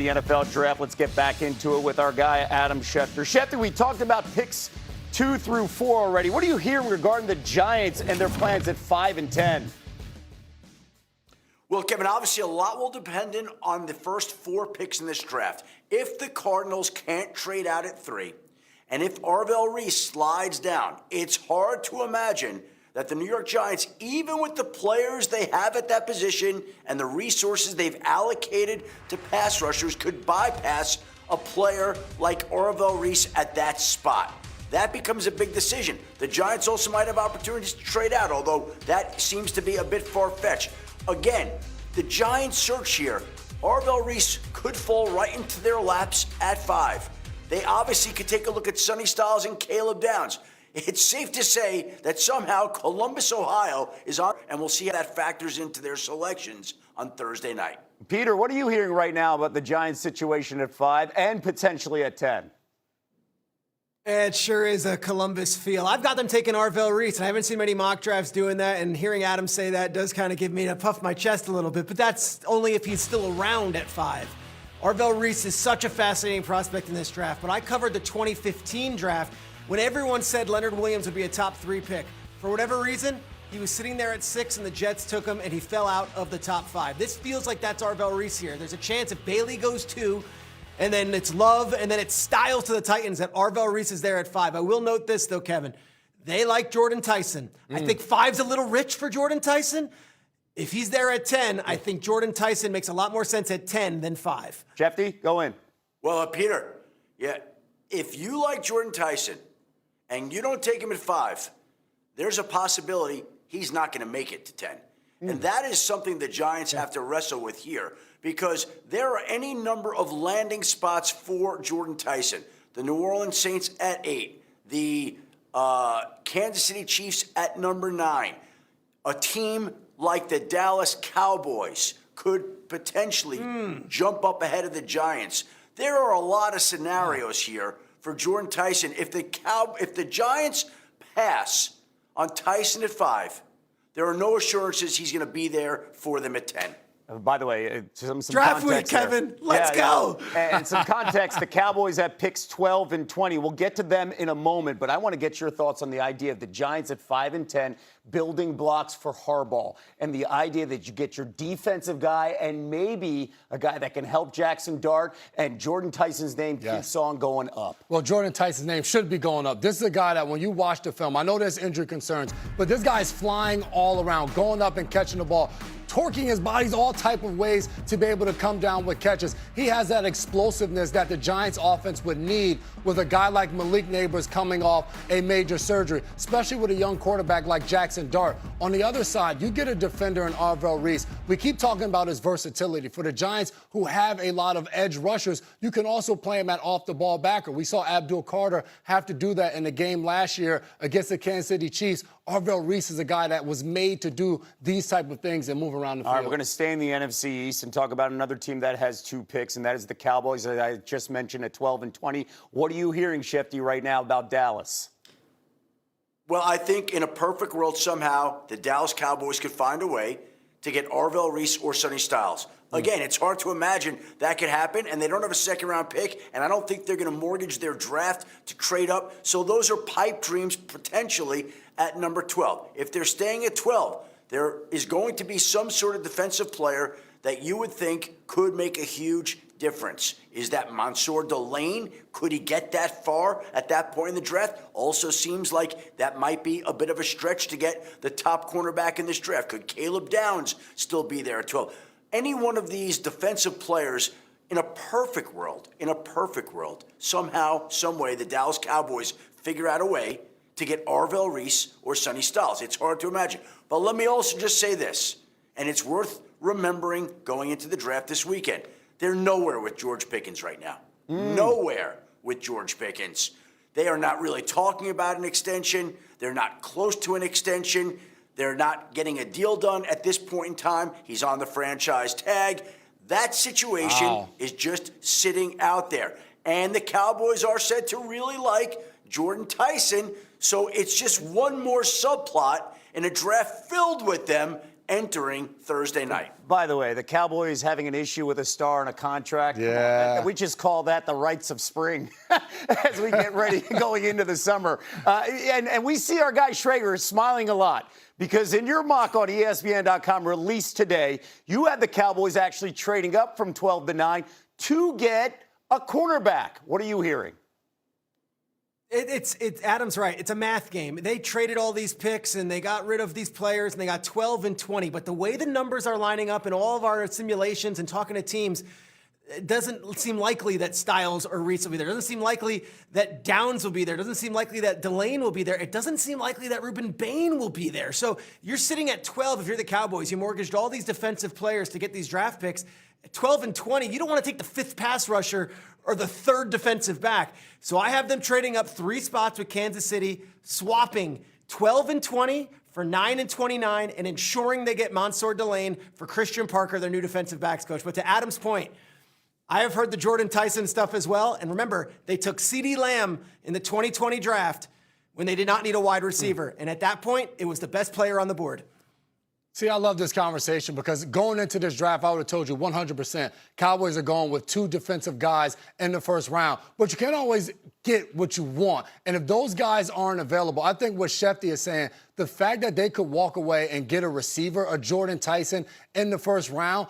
The NFL draft. Let's get back into it with our guy, Adam Schefter. Schefter, we talked about picks 2 through 4 already. What are you hearing regarding the Giants and their plans at 5 and 10? Well, Kevin, obviously a lot will depend on the first 4 picks in this draft. If the Cardinals can't trade out at 3, and if Arvell Reese slides down, it's hard to imagine that the New York Giants, even with the players they have at that position and the resources they've allocated to pass rushers, could bypass a player like Arvell Reese at that spot. That becomes a big decision. The Giants also might have opportunities to trade out, although that seems to be a bit far-fetched. Again, the Giants' search here, Arvell Reese could fall right into their laps at 5. They obviously could take a look at Sonny Styles and Caleb Downs. It's safe to say that somehow Columbus, Ohio is on, and we'll see how that factors into their selections on Thursday night. Peter, what are you hearing right now about the Giants' situation at 5 and potentially at 10? It sure is a Columbus feel. I've got them taking Arvell Reese, and I haven't seen many mock drafts doing that, and hearing Adam say that does kind of give me to puff my chest a little bit, but that's only if he's still around at 5. Arvell Reese is such a fascinating prospect in this draft, but I covered the 2015 draft when everyone said Leonard Williams would be a top 3 pick. For whatever reason, he was sitting there at 6 and the Jets took him and he fell out of the top 5. This feels like that's Arvell Reese here. There's a chance if Bailey goes 2, and then it's Love, and then it's Styles to the Titans, that Arvell Reese is there at 5. I will note this, though, Kevin. They like Jordan Tyson. I think 5's a little rich for Jordan Tyson. If he's there at 10, I think Jordan Tyson makes a lot more sense at 10 than 5. Jeffy, go in. Well, Peter, yeah, if you like Jordan Tyson and you don't take him at 5, there's a possibility he's not going to make it to 10. And that is something the Giants have to wrestle with here, because there are any number of landing spots for Jordan Tyson. The New Orleans Saints at 8, the Kansas City Chiefs at number 9. A team like the Dallas Cowboys could potentially jump up ahead of the Giants. There are a lot of scenarios here for Jordan Tyson. If the Giants pass on Tyson at 5, there are no assurances he's going to be there for them at 10. By the way, some Draft week, context there. Kevin. Let's go. And some context, the Cowboys have picks 12 and 20. We'll get to them in a moment, but I want to get your thoughts on the idea of the Giants at 5 and 10 building blocks for Harbaugh, and the idea that you get your defensive guy and maybe a guy that can help Jackson Dart, and Jordan Tyson's name keeps on going up. Well, Jordan Tyson's name should be going up. This is a guy that when you watch the film, I know there's injury concerns, but this guy's flying all around, going up and catching the ball, torquing his bodies all type of ways to be able to come down with catches. He has that explosiveness that the Giants offense would need with a guy like Malik Neighbors coming off a major surgery, especially with a young quarterback like Jackson Dart. On the other side, you get a defender in Arvell Reese. We keep talking about his versatility. For the Giants, who have a lot of edge rushers, you can also play him at off-the-ball backer. We saw Abdul Carter have to do that in the game last year against the Kansas City Chiefs. Arvell Reese is a guy that was made to do these type of things and move around the field. All right, we're going to stay in the NFC East and talk about another team that has 2 picks, and that is the Cowboys, that I just mentioned, at 12 and 20. What are you hearing, Shefty, right now about Dallas? Well, I think in a perfect world, somehow the Dallas Cowboys could find a way to get Arvell Reese or Sonny Styles. Again, it's hard to imagine that could happen, and they don't have a second-round pick, and I don't think they're going to mortgage their draft to trade up. So those are pipe dreams potentially at number 12. If they're staying at 12, there is going to be some sort of defensive player that you would think could make a huge difference. Is that Mansour Delane? Could he get that far at that point in the draft? Also seems like that might be a bit of a stretch to get the top cornerback in this draft. Could Caleb Downs still be there at 12? Any one of these defensive players, in a perfect world, somehow, some way, the Dallas Cowboys figure out a way to get Arvell Reese or Sonny Styles. It's hard to imagine. But let me also just say this, and it's worth remembering going into the draft this weekend. They're nowhere with George Pickens right now. Nowhere with George Pickens. They are not really talking about an extension. They're not close to an extension. They're not getting a deal done at this point in time. He's on the franchise tag. That situation is just sitting out there. And the Cowboys are said to really like Jordan Tyson. So it's just one more subplot in a draft filled with them. entering Thursday night. By the way, the Cowboys having an issue with a star and a contract. Yeah. We just call that the rites of spring as we get ready going into the summer. And we see our guy Schrager smiling a lot because in your mock on ESPN.com released today, you had the Cowboys actually trading up from 12 to 9 to get a cornerback. What are you hearing? It's Adam's right. It's a math game. They traded all these picks and they got rid of these players and they got 12 and 20. But the way the numbers are lining up in all of our simulations and talking to teams, it doesn't seem likely that Styles or Reese will be there. It doesn't seem likely that Downs will be there. It doesn't seem likely that Delane will be there. It doesn't seem likely that Ruben Bain will be there. So you're sitting at 12 if you're the Cowboys. You mortgaged all these defensive players to get these draft picks. At 12 and 20, you don't want to take the fifth pass rusher or the third defensive back. So I have them trading up 3 spots with Kansas City, swapping 12 and 20 for 9 and 29, and ensuring they get Mansour Delane for Christian Parker, their new defensive backs coach. But to Adam's point, I have heard the Jordan Tyson stuff as well. And remember, they took CeeDee Lamb in the 2020 draft when they did not need a wide receiver. And at that point, it was the best player on the board. See, I love this conversation because going into this draft, I would have told you 100% Cowboys are going with 2 defensive guys in the first round. But you can't always get what you want. And if those guys aren't available, I think what Schefter is saying, the fact that they could walk away and get a receiver, a Jordan Tyson, in the first round,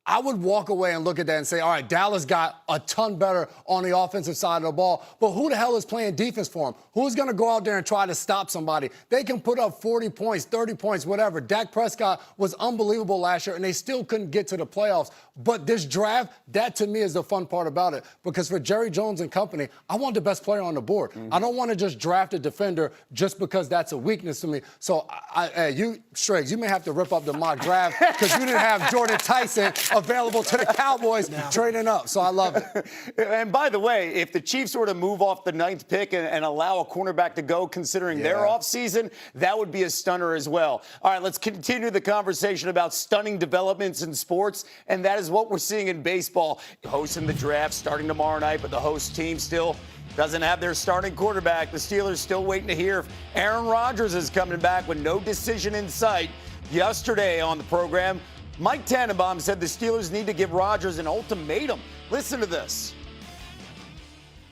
I would walk away and look at that and say, all right, Dallas got a ton better on the offensive side of the ball, but who the hell is playing defense for them? Who's going to go out there and try to stop somebody? They can put up 40 points, 30 points, whatever. Dak Prescott was unbelievable last year, and they still couldn't get to the playoffs. But this draft, that to me is the fun part about it, because for Jerry Jones and company, I want the best player on the board. I don't want to just draft a defender just because that's a weakness to me. So, you, Striggs, you may have to rip up the mock draft because you didn't have Jordan Tyson available to the Cowboys trading up. So I love it. And by the way, if the Chiefs were to move off the 9th pick and allow a cornerback to go, considering their offseason, that would be a stunner as well. All right, let's continue the conversation about stunning developments in sports, and that is what we're seeing in baseball. Hosting the draft starting tomorrow night, but the host team still doesn't have their starting quarterback. The Steelers still waiting to hear if Aaron Rodgers is coming back with no decision in sight. Yesterday on the program, Mike Tannenbaum said the Steelers need to give Rodgers an ultimatum. Listen to this.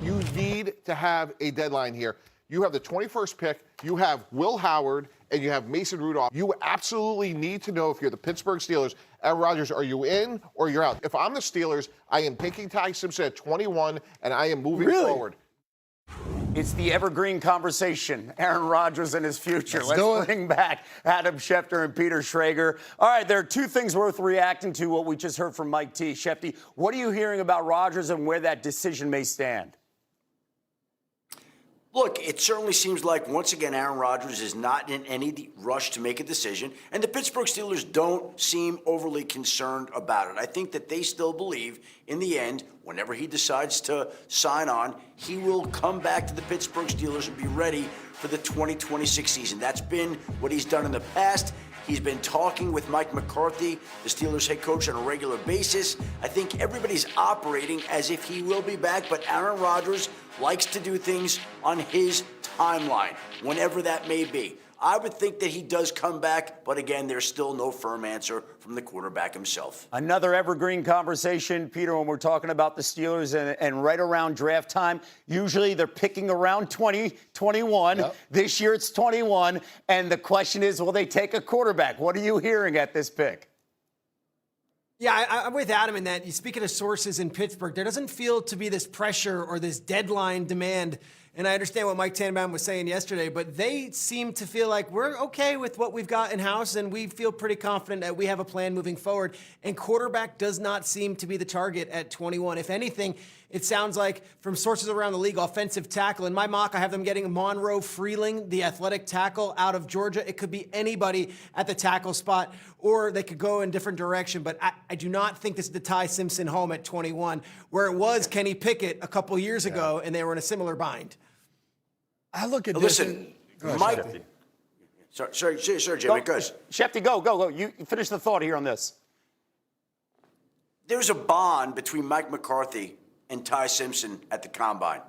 You need to have a deadline here. You have the 21st pick, you have Will Howard, and you have Mason Rudolph. You absolutely need to know if you're the Pittsburgh Steelers, Aaron Rodgers, are you in or you're out? If I'm the Steelers, I am picking Ty Simpson at 21, and I am moving forward. It's the evergreen conversation, Aaron Rodgers and his future. Let's bring back Adam Schefter and Peter Schrager. All right, there are 2 things worth reacting to what we just heard from Mike T. Schefter, what are you hearing about Rodgers and where that decision may stand? Look, it certainly seems like, once again, Aaron Rodgers is not in any rush to make a decision, and the Pittsburgh Steelers don't seem overly concerned about it. I think that they still believe, in the end, whenever he decides to sign on, he will come back to the Pittsburgh Steelers and be ready for the 2026 season. That's been what he's done in the past. He's been talking with Mike McCarthy, the Steelers head coach, on a regular basis. I think everybody's operating as if he will be back, but Aaron Rodgers likes to do things on his timeline, whenever that may be. I would think that he does come back, but again, there's still no firm answer from the quarterback himself. Another evergreen conversation, Peter, when we're talking about the Steelers and right around draft time, usually they're picking around 20, 21. Yep. This year it's 21, and the question is, will they take a quarterback? What are you hearing at this pick? Yeah, I'm with Adam in that. You speaking of sources in Pittsburgh, there doesn't feel to be this pressure or this deadline demand. And I understand what Mike Tannenbaum was saying yesterday, but they seem to feel like we're okay with what we've got in-house, and we feel pretty confident that we have a plan moving forward. And quarterback does not seem to be the target at 21. If anything, it sounds like from sources around the league, offensive tackle. In my mock, I have them getting Monroe Freeling, the athletic tackle out of Georgia. It could be anybody at the tackle spot, or they could go in a different direction. But I do not think this is the Ty Simpson home at 21, where it was Kenny Pickett a couple years ago, and they were in a similar bind. I look at this. Listen, Mike. Sorry, Jimmy. Go. Schefter, go. You finish the thought here on this. There's a bond between Mike McCarthy and Ty Simpson at the Combine.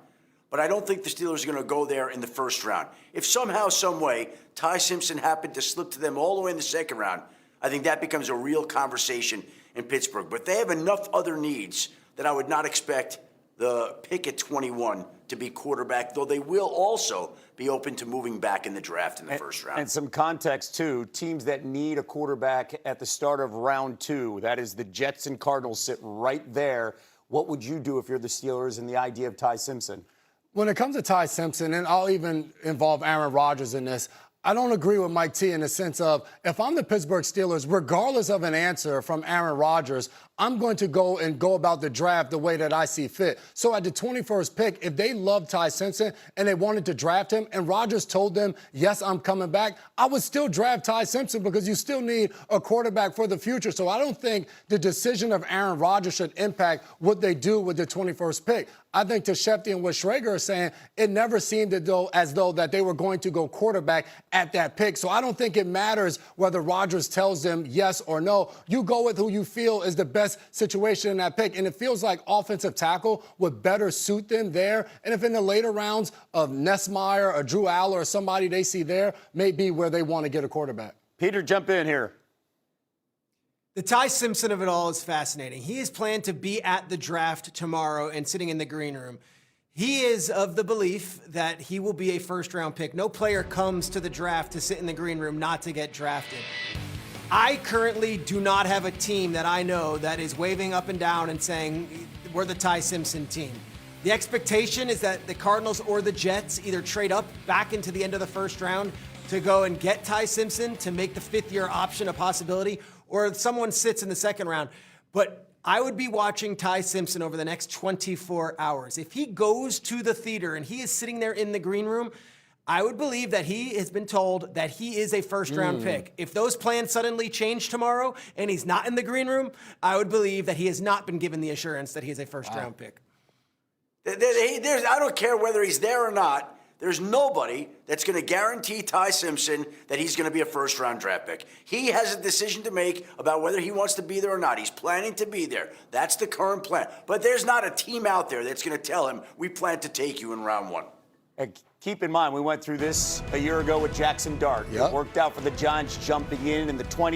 But I don't think the Steelers are going to go there in the first round. If somehow, some way, Ty Simpson happened to slip to them all the way in the second round, I think that becomes a real conversation in Pittsburgh. But they have enough other needs that I would not expect the pick at 21 to be quarterback, though they will also be open to moving back in the draft in the first round. And some context, too. Teams that need a quarterback at the start of round 2, that is the Jets and Cardinals sit right there. What would you do if you're the Steelers and the idea of Ty Simpson? When it comes to Ty Simpson, and I'll even involve Aaron Rodgers in this, I don't agree with Mike T in the sense of if I'm the Pittsburgh Steelers, regardless of an answer from Aaron Rodgers, I'm going to go about the draft the way that I see fit. So at the 21st pick, if they love Ty Simpson and they wanted to draft him and Rodgers told them, yes, I'm coming back, I would still draft Ty Simpson because you still need a quarterback for the future. So I don't think the decision of Aaron Rodgers should impact what they do with the 21st pick. I think to Schefter and what Schrager are saying, it never seemed as though that they were going to go quarterback at that pick. So I don't think it matters whether Rodgers tells them yes or no. You go with who you feel is the best situation in that pick. And it feels like offensive tackle would better suit them there. And if in the later rounds of Nessmeyer or Drew Aller or somebody they see there, may be where they want to get a quarterback. Peter, jump in here. The Ty Simpson of it all is fascinating. He is planned to be at the draft tomorrow and sitting in the green room. He is of the belief that he will be a first-round pick. No player comes to the draft to sit in the green room not to get drafted. I currently do not have a team that I know that is waving up and down and saying, we're the Ty Simpson team. The expectation is that the Cardinals or the Jets either trade up back into the end of the first round to go and get Ty Simpson to make the fifth-year option a possibility, or someone sits in the second round. But I would be watching Ty Simpson over the next 24 hours. If he goes to the theater and he is sitting there in the green room, I would believe that he has been told that he is a first-round pick. If those plans suddenly change tomorrow and he's not in the green room, I would believe that he has not been given the assurance that he is a first-round pick. I don't care whether he's there or not. There's nobody that's going to guarantee Ty Simpson that he's going to be a first-round draft pick. He has a decision to make about whether he wants to be there or not. He's planning to be there. That's the current plan. But there's not a team out there that's going to tell him, we plan to take you in round 1. And keep in mind, we went through this a year ago with Jackson Dart. Yep. It worked out for the Giants jumping in the 20